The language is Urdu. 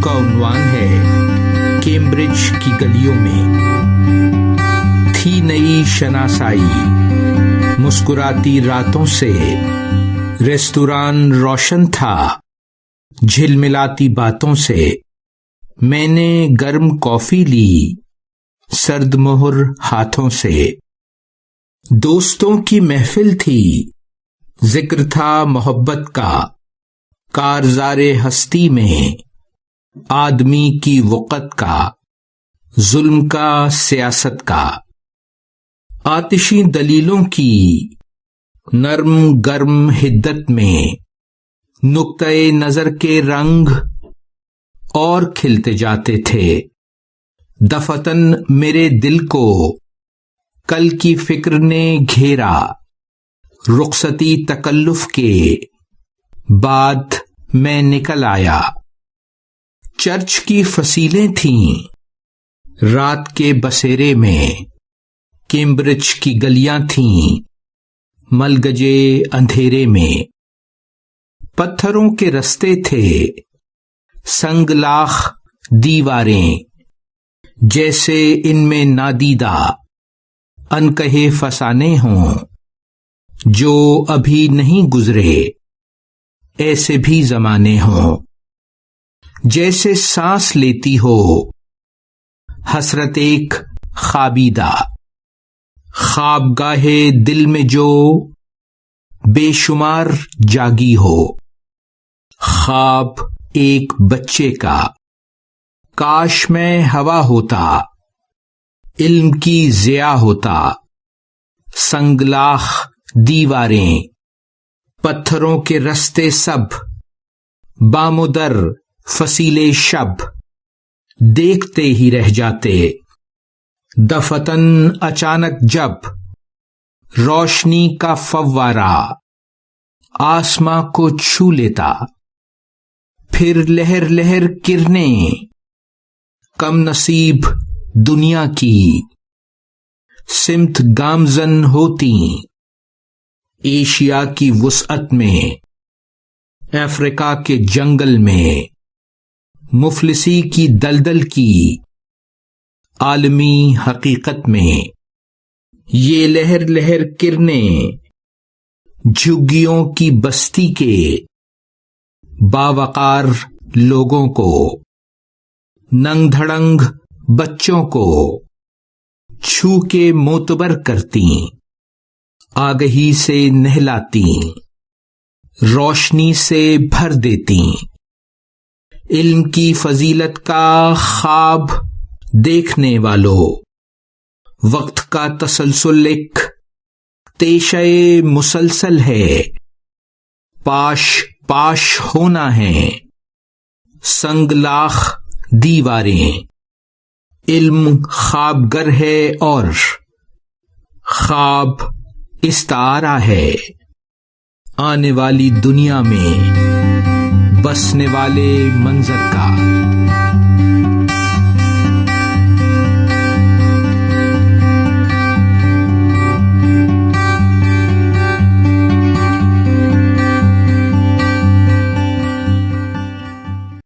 کا عنوان ہے کیمبرج کی گلیوں میں تھی نئی شناسائی، مسکراتی راتوں سے ریستوران روشن تھا، جھلملاتی باتوں سے میں نے گرم کافی لی سرد مہر ہاتھوں سے۔ دوستوں کی محفل تھی، ذکر تھا محبت کا، کارزار ہستی میں آدمی کی وقت کا، ظلم کا، سیاست کا، آتشی دلیلوں کی نرم گرم حدت میں نقطۂ نظر کے رنگ اور کھلتے جاتے تھے۔ دفتن میرے دل کو کل کی فکر نے گھیرا، رخصتی تکلف کے بعد میں نکل آیا۔ چرچ کی فصیلیں تھیں رات کے بسیرے میں، کیمبرج کی گلیاں تھیں ملگجے اندھیرے میں، پتھروں کے رستے تھے، سنگلاخ دیواریں، جیسے ان میں نادیدہ انکہے فسانے ہوں، جو ابھی نہیں گزرے ایسے بھی زمانے ہوں، جیسے سانس لیتی ہو حسرت ایک خوابیدہ، خوابگاہ دل میں جو بے شمار جاگی ہو، خواب ایک بچے کا۔ کاش میں ہوا ہوتا، علم کی ضیاء ہوتا، سنگلاخ دیواریں، پتھروں کے رستے سب، بامودر فصیلے شب، دیکھتے ہی رہ جاتے۔ دفتن اچانک جب روشنی کا فوارہ آسماں کو چھو لیتا، پھر لہر لہر کرنیں کم نصیب دنیا کی سمت گامزن ہوتی، ایشیا کی وسعت میں، افریقہ کے جنگل میں، مفلسی کی دلدل کی عالمی حقیقت میں، یہ لہر لہر کرنیں جھگیوں کی بستی کے باوقار لوگوں کو، ننگ دھڑنگ بچوں کو چھو کے معتبر کرتی، آگہی سے نہلاتی، روشنی سے بھر دیتی۔ علم کی فضیلت کا خواب دیکھنے والوں، وقت کا تسلسل ایک تیشہ مسلسل ہے، پاش پاش ہونا ہے سنگلاخ دیواریں۔ علم خواب گر ہے اور خواب استعارہ ہے، آنے والی دنیا میں بسنے والے منظر کا۔